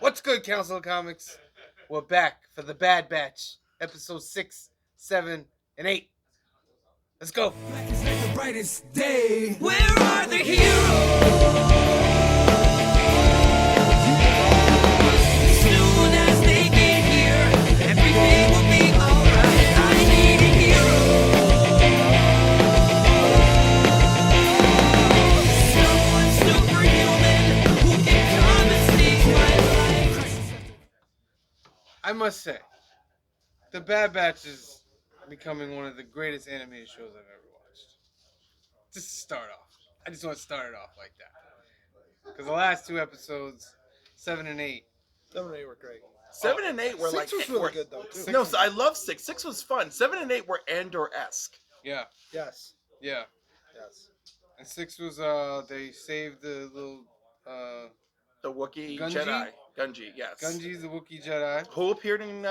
What's good, Council of Comics? We're back for the Bad Batch, episode 6, 7, and 8. Let's go. Black is like the brightest day. Where are the heroes? Soon as they get here, everything will be alright. I need a hero. Someone superhuman who can come and save my life. I must say, the Bad Batch is becoming one of the greatest animated shows I've ever watched. Just to start off. I just want to start it off like that. Because the last two episodes, 7 and 8. 7 and 8 were great. 7 and 8 were 6 was really good though too. No, so I love 6. 6 was fun. 7 and 8 were Andor-esque. Yeah, Yes. yeah. Yes. And 6 was, they saved the little, The Wookiee Gungi? Jedi. Gungi, yes. Gungi's the Wookiee Jedi. Who appeared in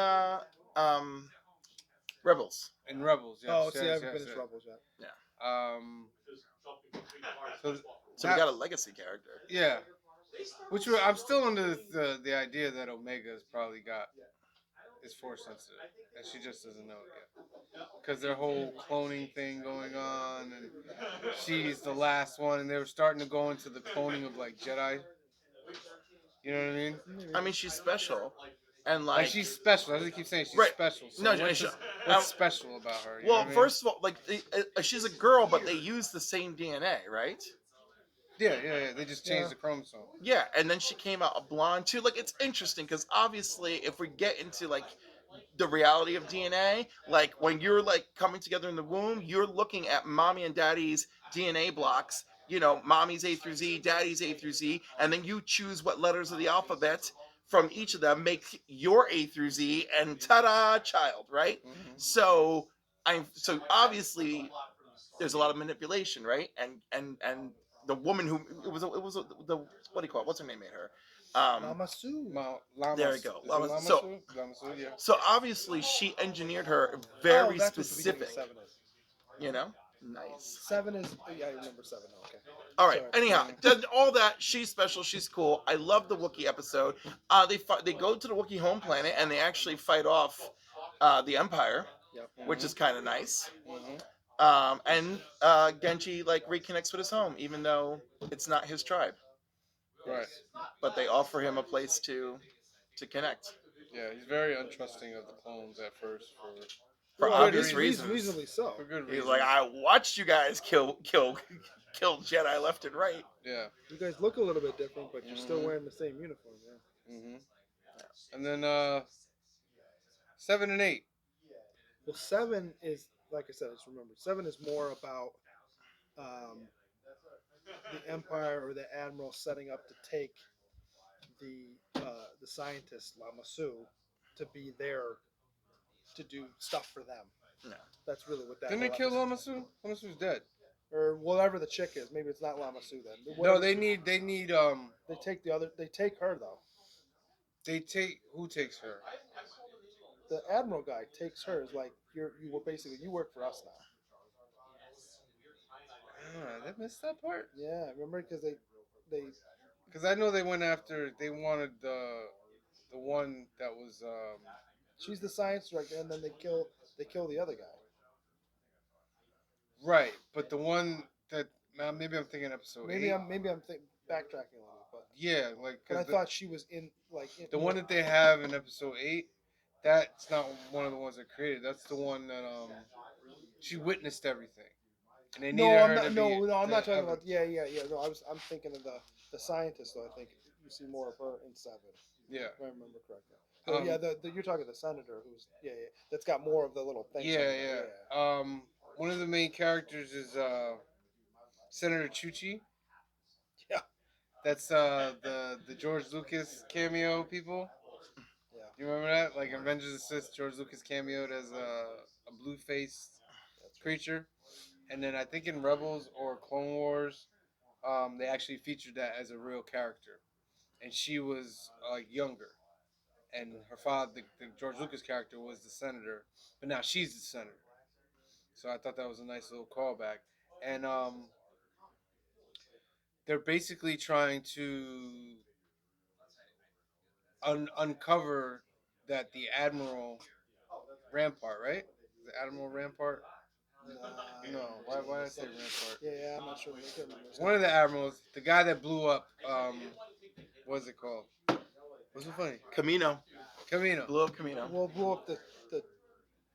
Rebels. And Rebels, yes. Oh, see, I yes, haven't yes, finished yes. Rebels yet. So we got a legacy character. Yeah. I'm still under the idea that Omega's probably got is force sensitive, and she just doesn't know it yet. Because their whole cloning thing going on, and she's the last one, and they were starting to go into the cloning of like Jedi. You know what I mean? I mean, she's special. And Like like, she's special. I just keep saying she's Right. special. So No, what's special about her? You know well, what I mean? first of all, like, she's a girl, but they use the same DNA, right? Yeah. They just changed Yeah. the chromosome. Yeah, and then she came out a blonde too. Like, it's interesting because obviously, if we get into like the reality of DNA, like when you're like coming together in the womb, you're looking at mommy and daddy's DNA blocks. You know, mommy's A through Z, daddy's A through Z, and then you choose what letters of the alphabet from each of them make your A through Z, and ta-da, child, right? Mm-hmm. So obviously there's a lot of manipulation, right? And the woman who the what do you call it? What's her name made her? Lamasu. There you go. Is it Lamasu. So- Lamasu, yeah. So obviously she engineered her Oh, very that's what the beginning specific. of 7 is. You know, nice. 7 is. Yeah, I remember 7. Okay. All right. Sorry. Anyhow, all that she's special. She's cool. I love the Wookiee episode. They go to the Wookiee home planet and they actually fight off the Empire, Yep. which is kind of nice. Mm-hmm. And Genji like reconnects with his home, even though it's not his tribe. Right. But they offer him a place to connect Yeah, he's very untrusting of the clones at first for Well, obvious he's reasons. reasonably so. for good He's reason. like, I watched you guys kill Jedi left and right. Yeah. You guys look a little bit different, but you're still Mhm. wearing the same uniform. Yeah. Mm-hmm. And then 7 and 8. Well, 7 is, like I said, it's remembered. 7 is more about the Empire or the Admiral setting up to take the scientist Lamasu to be there to do stuff for them. No. That's really what that. Didn't they whole kill episode- Lamasu? Lamasu's dead. or whatever the chick is? Maybe it's not Lamasu then. No, Whatever- they need They take the other. They take her though. who takes her? The Admiral guy takes her. Is like you were basically you work for us now. Did I missed that part? Yeah, remember because they Because I know they wanted the one that was she's the science director and then they kill the other guy. right, but the one that maybe I'm thinking episode Maybe 8. I'm backtracking a little, but Yeah, like I 'cause thought she was in the one that they have in episode 8. That's not one of the ones that created. That's the one that she witnessed everything, and they needed her to be. I'm not talking to- about. Yeah. No, I'm thinking of the scientist though. I think you see more of her in 7, Yeah. if I remember correctly. So, yeah, you're talking the senator who's that's got more of the little things. Yeah. One of the main characters is Senator Chuchi. Yeah. That's the George Lucas cameo people. Yeah. You remember that? Like Avengers Assist, George Lucas cameoed as a blue-faced creature. And then I think in Rebels or Clone Wars, they actually featured that as a real character. And she was like younger. And her father, the George Lucas character, was the senator. But now she's the senator. So I thought that was a nice little callback. And they're basically trying to uncover that the Admiral Rampart, right? The Admiral Rampart. No, why did I say Rampart? Yeah, I'm not sure. I can't remember his One of name. the admirals, the guy that blew up. What's it called? What's so funny? Camino. Camino, Blew up Camino. We'll blow up the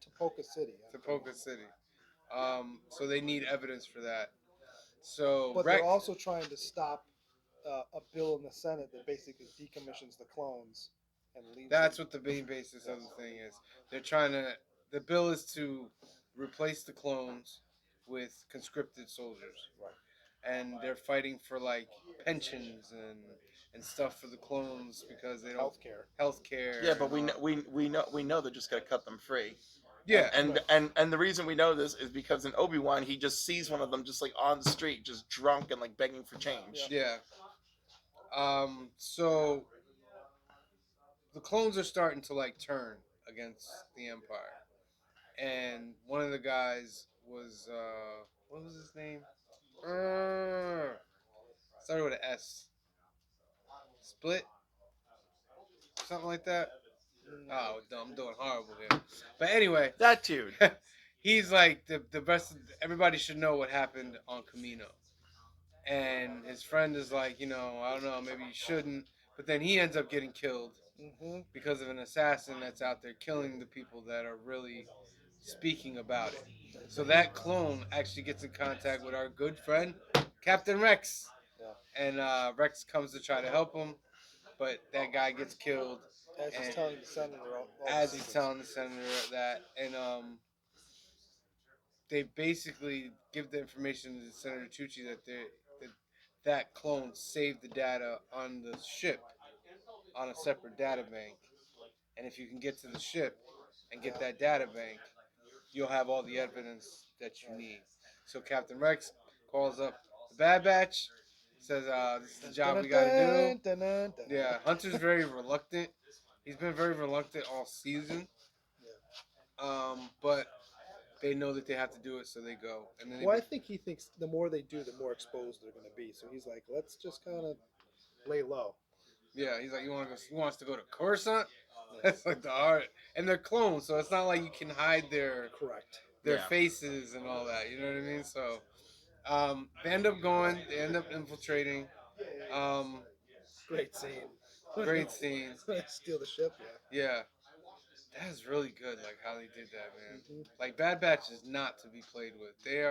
Topoka City. Tapoka City. So they need evidence for that. So But they're Rex, also trying to stop a bill in the Senate that basically decommissions the clones and leaves. that's them. what the main basis of the thing is. They're trying to. The bill is to replace the clones with conscripted soldiers, Right. and they're fighting for like pensions and stuff for the clones because they don't Healthcare. healthcare. Yeah, but and all. we know they're just gonna cut them free. Yeah, And the reason we know this is because in Obi-Wan he just sees one of them just like on the street, just drunk and like begging for change. yeah. So the clones are starting to like turn against the Empire, and one of the guys was what was his name? Started with an S. Split, something like that. Oh, I'm doing horrible here. But anyway, That dude. he's like the best. Everybody should know what happened on Camino. And his friend is like, I don't know, maybe you shouldn't. But then he ends up getting killed Mm-hmm. because of an assassin that's out there killing the people that are really speaking about it. So that clone actually gets in contact with our good friend, Captain Rex. Yeah. And Rex comes to try to help him, but that guy gets killed. As he's And telling the senator all the as he's secrets. telling the senator that, and they basically give the information to Senator Tucci that that clone saved the data on the ship on a separate data bank, and if you can get to the ship and get that data bank, you'll have all the evidence that you need. So Captain Rex calls up the Bad Batch, says, "This is the job we got to do." Yeah, Hunter's very reluctant. He's been very reluctant all season. But they know that they have to do it, so they go. And then Well, I think he thinks the more they do, the more exposed they're going to be. So he's like, let's just kind of lay low. yeah, he's like, you want us to go to Coruscant? That's like the hard, and they're clones, so it's not like you can hide Correct. their Yeah. faces and all that. You know what I mean? So they end up going, they end up infiltrating. Um, Great scene. great scene. Steal the ship. Yeah. Yeah, that is really good. Like how they did that, man. Mhm. Like Bad Batch is not to be played with. They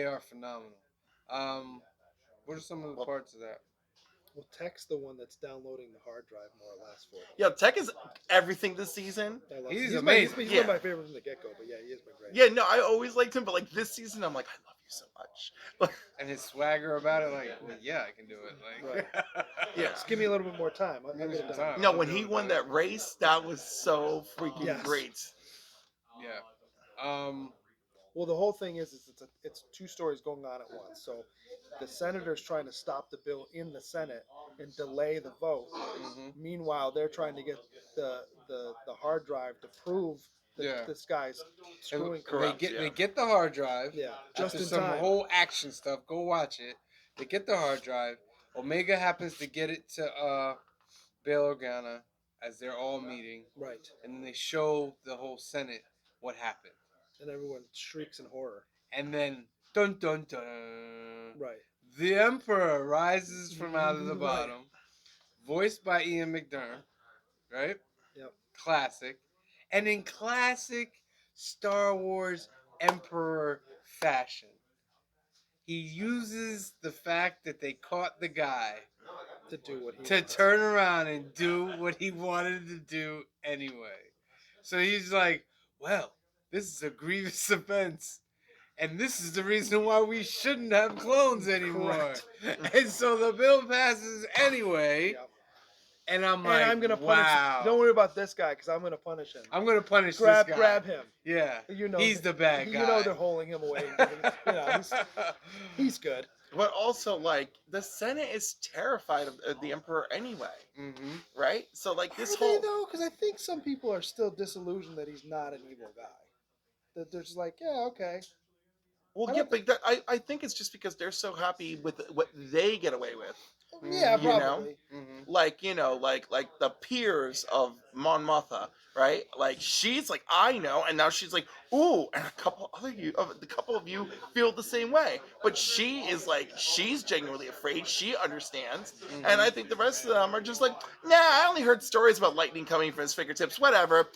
are phenomenal. Um, what are some of the Well- parts of that? Well, Tech's the one that's downloading the hard drive more or less for them. Yeah, Tech is everything this season. I love He's he's amazing. He's Yeah. one of my favorites from the get go, but yeah, he has been great. Yeah, no, I always liked him, but like this season, I'm like, I love you so much. And his swagger about it, like, well, yeah, I can do it. Like, Yeah. Just give me a little bit more time. I'll Give me get it some done. time. No, when he won that race, that was so freaking Yes. great. Yeah. Well, the whole thing is it's two stories going on at once. So the senator's trying to stop the bill in the Senate and delay the vote. Mhm. Meanwhile, they're trying to get the hard drive to prove that Yeah. this guy's screwing. They Correct, get yeah. they get the hard drive. Yeah, just After in some time. whole action stuff, go watch it. They get the hard drive. Omega happens to get it to Bail Organa as they're all meeting, Right, and then they show the whole Senate what happened, and everyone shrieks in horror. and then dun dun dun. Right. The Emperor rises from out of the Right. bottom, voiced by Ian McDermott, right? Yep. Classic. And in classic Star Wars Emperor fashion, he uses the fact that they caught the guy To do what he to wants. turn around and do what he wanted to do anyway. So he's like, well, this is a grievous offense. And this is the reason why we shouldn't have clones anymore. Correct. And so the bill passes anyway. Yep. And I'm like, And I'm gonna punish. wow. Don't worry about this guy because I'm gonna punish him. I'm gonna punish grab this guy. grab him. Yeah, You know he's the bad guy. You know they're holding him away. He's good. But also, like, the Senate is terrified of the Emperor anyway, Mm-hmm. right? So, like, this Are whole. they though? Because I think some people are still disillusioned that he's not an evil guy. That they're just like, yeah, okay. Well, I yeah, don't- but I think it's just because they're so happy with what they get away with. Yeah, You know? probably. Mm-hmm. Like, like the peers of Mon Mothma, right? Like she's like, I know, and now she's like, ooh, and a couple of you feel the same way. But she is like, she's genuinely afraid. She understands, and I think the rest of them are just like, nah. I only heard stories about lightning coming from his fingertips. Whatever.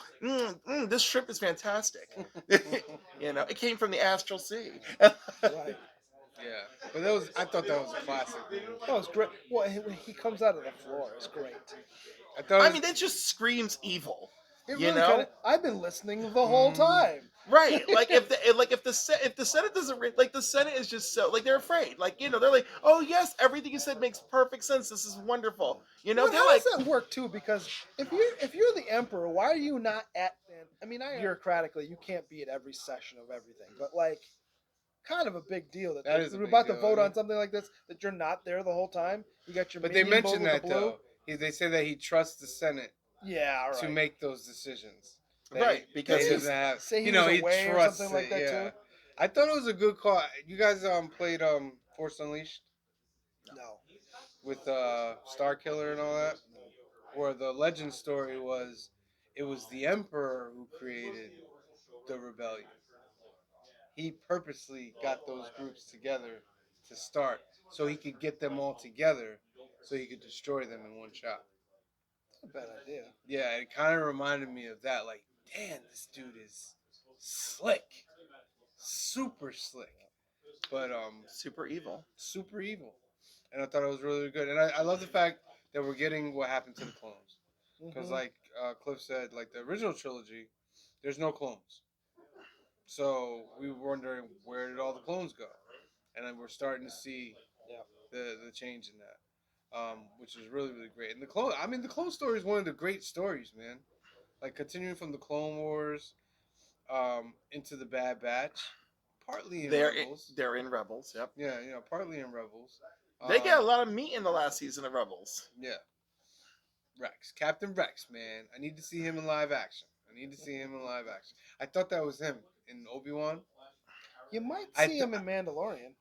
This shrimp is fantastic. It came from the astral sea. Right. Yeah, but that was I thought that was a classic. Man. That was great. Well, when he comes out of the floor, it's great. I thought I it was, mean, that just screams evil. It You really kind know? of. I've been listening the whole time. Right, like if the Senate doesn't like the Senate is just so like they're afraid, like they're like, oh yes, everything you said makes perfect sense. This is wonderful. Well, They're how like, does that work too? Because if you're the emperor, why are you not at? I mean, bureaucratically, you can't be at every session of everything, but like, kind of a big deal that, That is a you're big about to deal, vote isn't on it? something like this that you're not there the whole time. You got your but they minion vote mentioned with that the blue. though. They say that he trusts the Senate Yeah, all right. to make those decisions. That Right, because because he Didn't doesn't have. say he You know, was he away or trusts something like it. that Yeah, too. I thought it was a good call. You guys played Force Unleashed No. with Star Killer and all that, where the legend story was it was the Emperor who created the rebellion. He purposely got those groups together to start so he could get them all together so he could destroy them in one shot. Not a bad idea. Yeah, it kind of reminded me of that. Like, damn, this dude is slick, super slick, but super evil. super evil. And I thought it was really good. And I love the fact that we're getting what happened to the clones. Because, Mhm. like Cliff said, like the original trilogy, there's no clones. So we were wondering where did all the clones go, and then we're starting to see Yeah. the change in that, which is really really great. And the clone story is one of the great stories, man. Like continuing from the Clone Wars, into the Bad Batch, partly in Rebels. They're in Rebels. Yep. Yeah, partly in Rebels. They get a lot of meat in the last season of Rebels. Yeah, Rex, Captain Rex, man. I need to see him in live action. I need to see him in live action. I thought that was him in Obi-Wan. You might I see th- him in Mandalorian.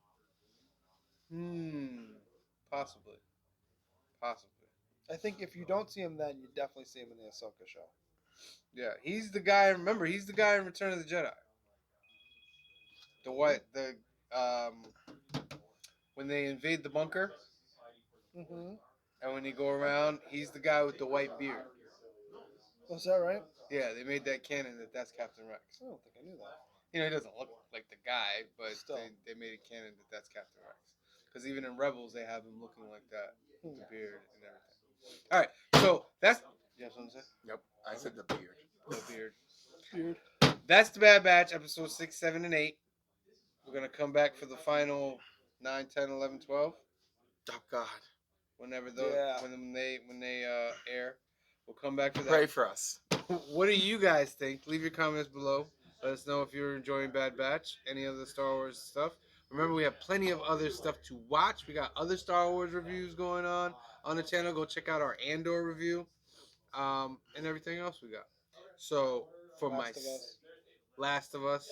Possibly, possibly. I think if you don't see him then, you definitely see him in the Ahsoka show. Yeah, he's the guy. Remember, he's the guy in Return of the Jedi. The white, the when they invade the bunker Mm-hmm. and when they go around, he's the guy with the white beard. Was that right? Yeah, they made that canon that that's Captain Rex. I don't think I knew that. He doesn't look like the guy, but Still. they made it canon that that's Captain Rex. Because even in Rebels, they have him looking like that, with the beard and everything. All right, so that's. You have something to say? Yep. I said the beard. The beard. Beard. That's the Bad Batch, episode 6, 7, and 8. We're going to come back for the final 9, 10, 11, 12. Oh God. Whenever Yeah. when they air. We'll come back for that. Pray for us. What do you guys think? Leave your comments below. Let us know if you're enjoying Bad Batch, any other Star Wars stuff. Remember, we have plenty of other stuff to watch. We got other Star Wars reviews going on the channel. Go check out our Andor review, and everything else we got. So for Last of Us. Last of Us,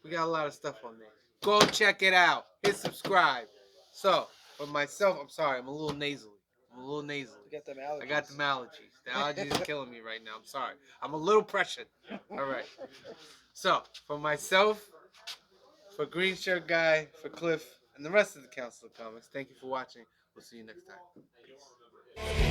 we got a lot of stuff on there. Go check it out. Hit subscribe. So for myself, I'm sorry, I'm a little nasally. You got them allergies. I got the allergies. The allergies are killing me right now. I'm sorry. I'm a little pressured. All right. So, for myself, for Green Shirt Guy, for Cliff, and the rest of the Council of Comics, thank you for watching. We'll see you next time. Peace.